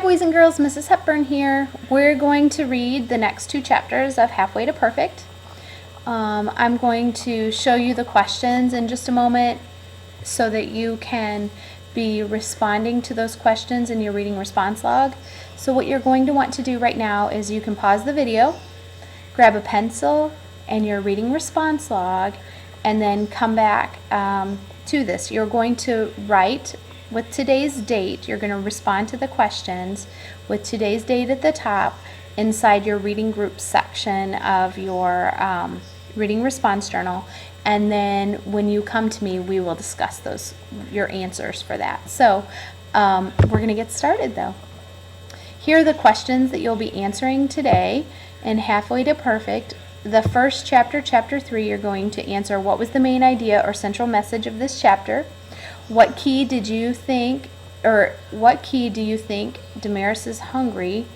boys and girls, Mrs. Hepburn here. We're going to read the next 2 chapters of Halfway to Perfect. I'm going to show you the questions in just a moment so that you can be responding to those questions in your reading response log. So what you're going to want to do right now is you can pause the video, grab a pencil and your reading response log, and then come back to this. You're going to write with today's date. You're going to respond to the questions with today's date at the top inside your reading group section of your reading response journal. And then when you come to me, we will discuss your answers for that. So we're going to get started though. Here are the questions that you'll be answering today in Halfway to Perfect. The first chapter, chapter 3, you're going to answer what was the main idea or central message of this chapter? What key do you think Damaris is hungry?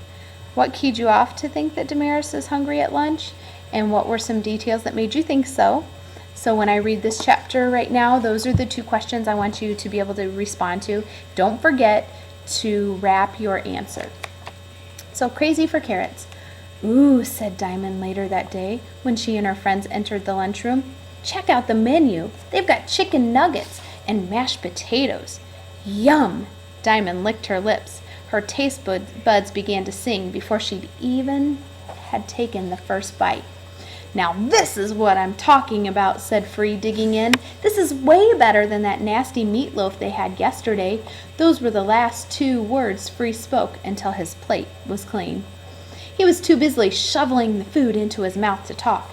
What keyed you off to think that Damaris is hungry at lunch? And what were some details that made you think so? So when I read this chapter right now, those are the 2 questions I want you to be able to respond to. Don't forget to wrap your answer. So crazy for carrots. Ooh, said Diamond later that day when she and her friends entered the lunchroom. Check out the menu. They've got chicken nuggets and mashed potatoes. Yum! Diamond licked her lips. Her taste buds began to sing before she'd even had taken the first bite. Now this is what I'm talking about, said Free, digging in. This is way better than that nasty meatloaf they had yesterday. Those were the last 2 words Free spoke until his plate was clean. He was too busy shoveling the food into his mouth to talk.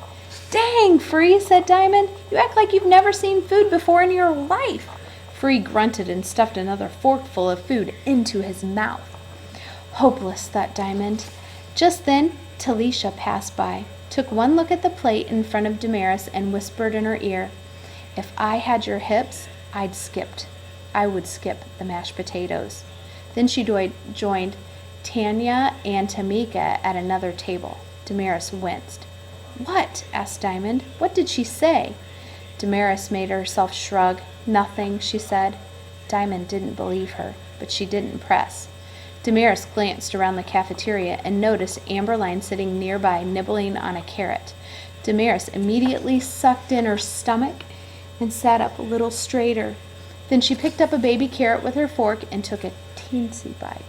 Dang, Free, said Diamond. You act like you've never seen food before in your life. Free grunted and stuffed another forkful of food into his mouth. Hopeless, thought Diamond. Just then, Talisha passed by, took one look at the plate in front of Damaris, and whispered in her ear, If I had your hips, I would skip the mashed potatoes. Then she joined Tanya and Tamika at another table. Damaris winced. What? Asked Diamond. What did she say? Damaris made herself shrug. Nothing, she said. Diamond didn't believe her, but she didn't press. Damaris glanced around the cafeteria and noticed Amberline sitting nearby nibbling on a carrot. Damaris immediately sucked in her stomach and sat up a little straighter. Then she picked up a baby carrot with her fork and took a teensy bite.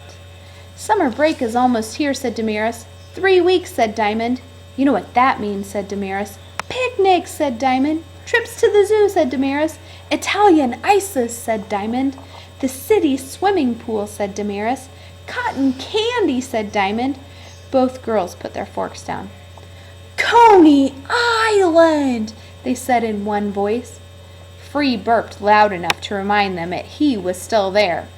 Summer break is almost here, said Damaris. 3 weeks, said Diamond. You know what that means, said Damaris. Picnics, said Diamond. Trips to the zoo, said Damaris. Italian ices, said Diamond. The city swimming pool, said Damaris. Cotton candy, said Diamond. Both girls put their forks down. Coney Island, they said in one voice. Free burped loud enough to remind them that he was still there.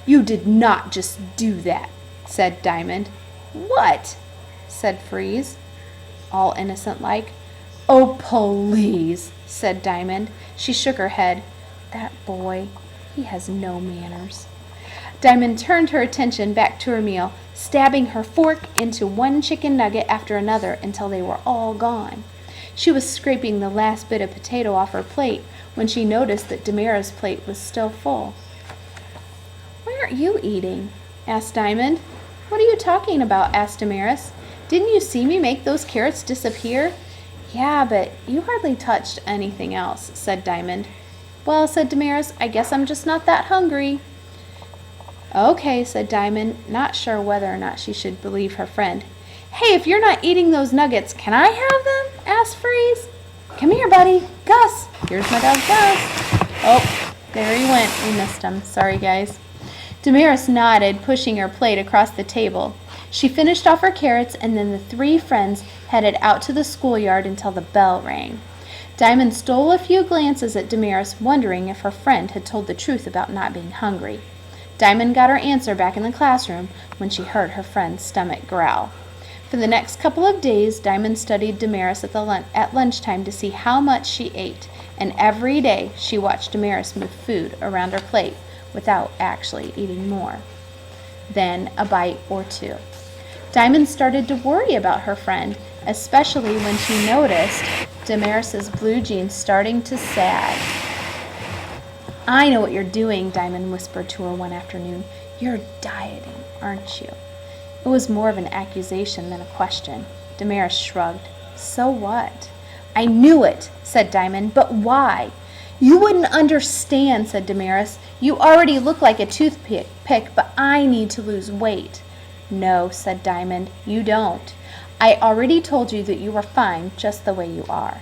You did not just do that, said Diamond. What? Said Freeze, all innocent-like. Oh, please, said Diamond. She shook her head. That boy, he has no manners. Diamond turned her attention back to her meal, stabbing her fork into one chicken nugget after another until they were all gone. She was scraping the last bit of potato off her plate when she noticed that Damaris' plate was still full. Why aren't you eating? Asked Diamond. What are you talking about? Asked Damaris. Didn't you see me make those carrots disappear? Yeah, but you hardly touched anything else, said Diamond. Well, said Damaris, I guess I'm just not that hungry. Okay, said Diamond, not sure whether or not she should believe her friend. Hey, if you're not eating those nuggets, can I have them? Asked Freeze. Come here, buddy. Gus. Here's my dog, Gus. Oh, there he went. We missed him. Sorry, guys. Damaris nodded, pushing her plate across the table. She finished off her carrots, and then the 3 friends headed out to the schoolyard until the bell rang. Diamond stole a few glances at Damaris, wondering if her friend had told the truth about not being hungry. Diamond got her answer back in the classroom when she heard her friend's stomach growl. For the next couple of days, Diamond studied Damaris at lunchtime to see how much she ate, and every day she watched Damaris move food around her plate without actually eating more than a bite or 2. Diamond started to worry about her friend, especially when she noticed Damaris's blue jeans starting to sag. I know what you're doing, Diamond whispered to her one afternoon. You're dieting, aren't you? It was more of an accusation than a question. Damaris shrugged. So what? I knew it, said Diamond, but why? You wouldn't understand, said Damaris. You already look like a toothpick, but I need to lose weight. No, said Diamond, you don't. I already told you that you were fine just the way you are.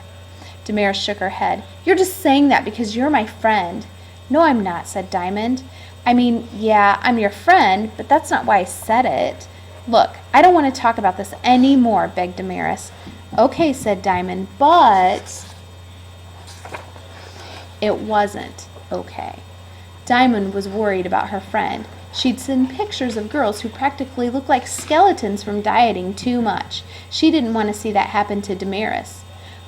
Damaris shook her head. You're just saying that because you're my friend. No, I'm not, said Diamond. I mean, yeah, I'm your friend, but that's not why I said it. Look, I don't want to talk about this anymore, begged Damaris. Okay, said Diamond, but it wasn't okay. Diamond was worried about her friend. She'd seen pictures of girls who practically looked like skeletons from dieting too much. She didn't want to see that happen to Damaris.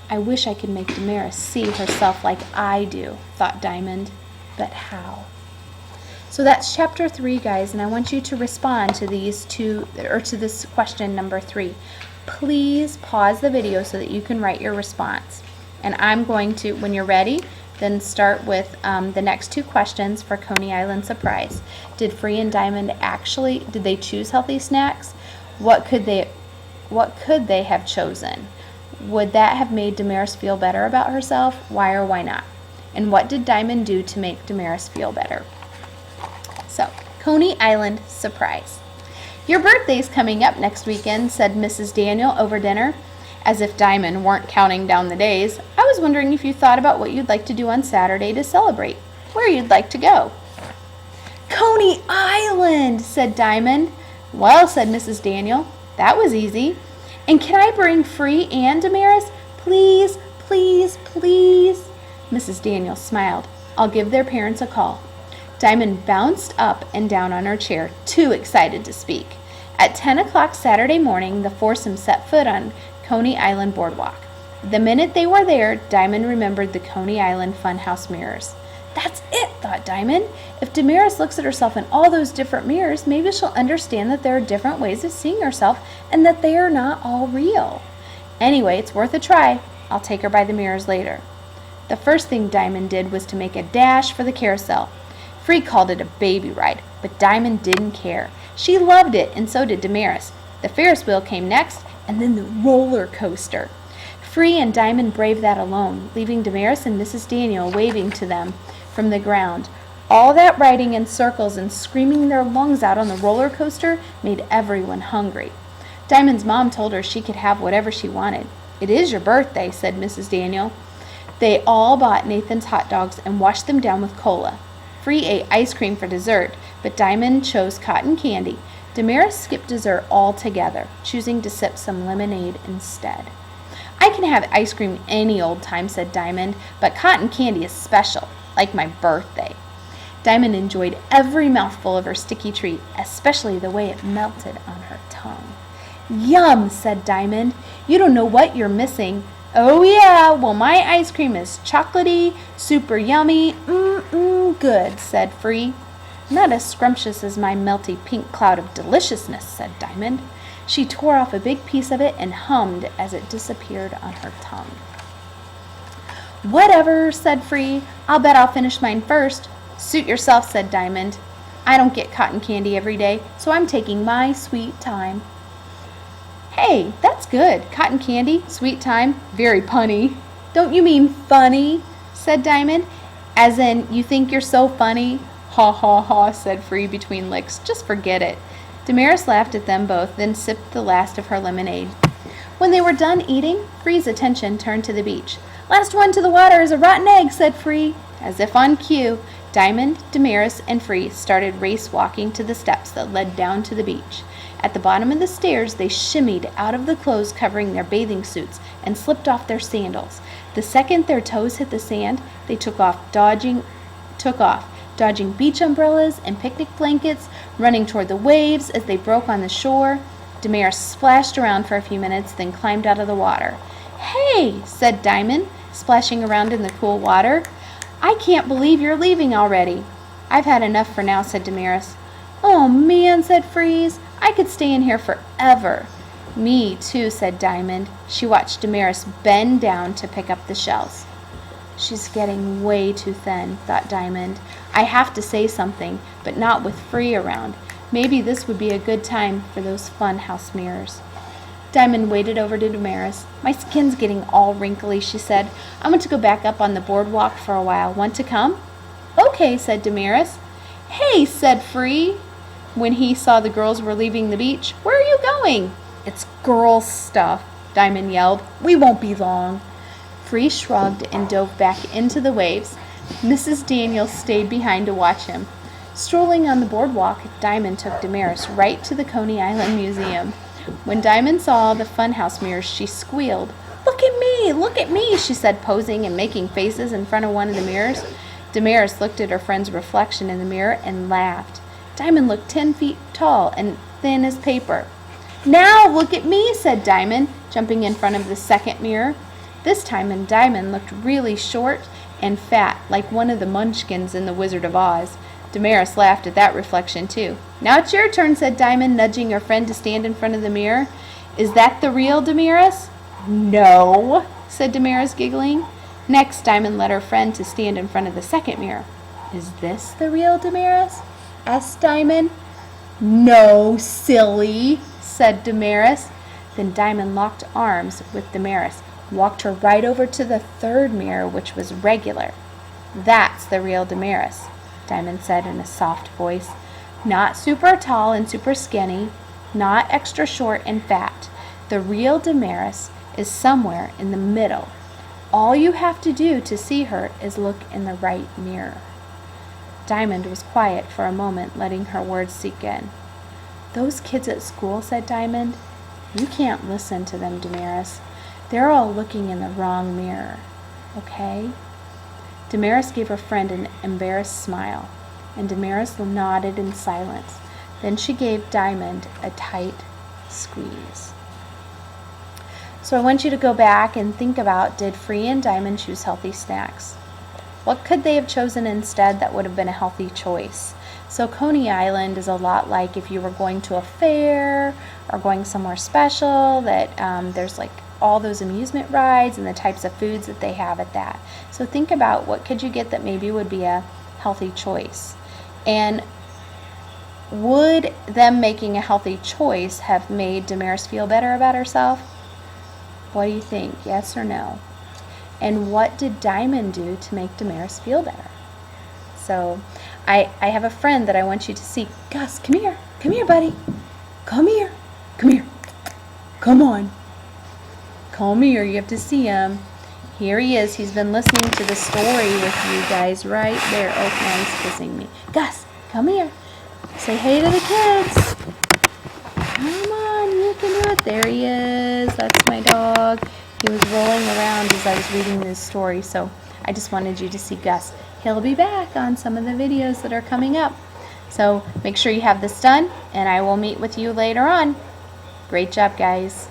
I wish I could make Damaris see herself like I do, thought Diamond. But how? So that's chapter 3, guys, and I want you to respond to these to this question number 3. Please pause the video so that you can write your response. And I'm going to, when you're ready, then start with the next 2 questions for Coney Island Surprise. Did Free and Diamond did they choose healthy snacks? What could they have chosen? Would that have made Damaris feel better about herself? Why or why not? And what did Diamond do to make Damaris feel better? So, Coney Island Surprise. Your birthday's coming up next weekend, said Mrs. Daniel over dinner. As if Diamond weren't counting down the days, I was wondering if you thought about what you'd like to do on Saturday to celebrate. Where you'd like to go. Coney Island, said Diamond. Well, said Mrs. Daniel, that was easy. And can I bring Free and Damaris? Please, please, please. Mrs. Daniel smiled. I'll give their parents a call. Diamond bounced up and down on her chair, too excited to speak. At 10 o'clock Saturday morning, the foursome set foot on Coney Island Boardwalk. The minute they were there, Diamond remembered the Coney Island Funhouse mirrors. That's it, thought Diamond. If Damaris looks at herself in all those different mirrors, maybe she'll understand that there are different ways of seeing herself and that they are not all real. Anyway, it's worth a try. I'll take her by the mirrors later. The first thing Diamond did was to make a dash for the carousel. Free called it a baby ride, but Diamond didn't care. She loved it, and so did Damaris. The Ferris wheel came next, and then the roller coaster. Free and Diamond braved that alone, leaving Damaris and Mrs. Daniel waving to them from the ground. All that riding in circles and screaming their lungs out on the roller coaster made everyone hungry. Diamond's mom told her she could have whatever she wanted. It is your birthday, said Mrs. Daniel. They all bought Nathan's hot dogs and washed them down with cola. Free ate ice cream for dessert, but Diamond chose cotton candy. Damaris skipped dessert altogether, choosing to sip some lemonade instead. I can have ice cream any old time, said Diamond, but cotton candy is special, like my birthday. Diamond enjoyed every mouthful of her sticky treat, especially the way it melted on her tongue. Yum, said Diamond. You don't know what you're missing. Oh yeah, well my ice cream is chocolatey, super yummy, good, said Free. Not as scrumptious as my melty pink cloud of deliciousness, said Diamond. She tore off a big piece of it and hummed as it disappeared on her tongue. Whatever, said Free. I'll bet I'll finish mine first. Suit yourself, said Diamond. I don't get cotton candy every day, so I'm taking my sweet time. Hey, that's good. Cotton candy, sweet time, very punny. Don't you mean funny? Said Diamond. As in, you think you're so funny? Ha ha ha, said Free between licks. Just forget it. Damaris laughed at them both, then sipped the last of her lemonade. When they were done eating, Free's attention turned to the beach. Last one to the water is a rotten egg, said Free. As if on cue, Diamond, Damaris, and Free started race walking to the steps that led down to the beach. At the bottom of the stairs, they shimmied out of the clothes covering their bathing suits and slipped off their sandals. The second their toes hit the sand, they took off, dodging beach umbrellas and picnic blankets, running toward the waves as they broke on the shore. Damaris splashed around for a few minutes, then climbed out of the water. Hey, said Diamond, splashing around in the cool water. I can't believe you're leaving already. I've had enough for now, said Damaris. Oh man, said Freeze. I could stay in here forever. Me too, said Diamond. She watched Damaris bend down to pick up the shells. She's getting way too thin, thought Diamond. I have to say something, but not with Free around. Maybe this would be a good time for those fun house mirrors. Diamond waded over to Damaris. "My skin's getting all wrinkly," she said. "I want to go back up on the boardwalk for a while. Want to come?" "Okay," said Damaris. "Hey," said Free, when he saw the girls were leaving the beach. "Where are you going?" "It's girl stuff," Diamond yelled. "We won't be long." Free shrugged and dove back into the waves. Mrs. Daniels stayed behind to watch him. Strolling on the boardwalk, Diamond took Damaris right to the Coney Island Museum. When Diamond saw the funhouse mirrors, she squealed. "Look at me! Look at me!" she said, posing and making faces in front of one of the mirrors. Damaris looked at her friend's reflection in the mirror and laughed. Diamond looked 10 feet tall and thin as paper. "Now look at me," said Diamond, jumping in front of the second mirror. This time Diamond looked really short and fat, like one of the munchkins in The Wizard of Oz. Damaris laughed at that reflection too. "Now it's your turn," said Diamond, nudging her friend to stand in front of the mirror. "Is that the real Damaris?" "No," said Damaris, giggling. Next, Diamond led her friend to stand in front of the second mirror. "Is this the real Damaris?" asked Diamond. "No, silly," said Damaris. Then Diamond locked arms with Damaris, walked her right over to the third mirror, which was regular. "That's the real Damaris," Diamond said in a soft voice. "Not super tall and super skinny, not extra short and fat. The real Damaris is somewhere in the middle. All you have to do to see her is look in the right mirror." Diamond was quiet for a moment, letting her words sink in. "Those kids at school," said Diamond, "you can't listen to them, Damaris. They're all looking in the wrong mirror, okay?" Damaris gave her friend an embarrassed smile, and Damaris nodded in silence. Then she gave Diamond a tight squeeze. So I want you to go back and think about, did Free and Diamond choose healthy snacks? What could they have chosen instead that would have been a healthy choice? So Coney Island is a lot like if you were going to a fair or going somewhere special that there's like all those amusement rides and the types of foods that they have at that. So think about what could you get that maybe would be a healthy choice. And would them making a healthy choice have made Damaris feel better about herself? What do you think? Yes or no? And what did Diamond do to make Damaris feel better? So I have a friend that I want you to see. Gus, come here. Come here, buddy. Come here. Come here. Come on. Come here. You have to see him. Here he is. He's been listening to the story with you guys right there. Oh, now he's kissing me. Gus, come here. Say hey to the kids. Come on, you can do it. There he is. That's my dog. He was rolling around as I was reading this story, so I just wanted you to see Gus. He'll be back on some of the videos that are coming up. So make sure you have this done, and I will meet with you later on. Great job, guys.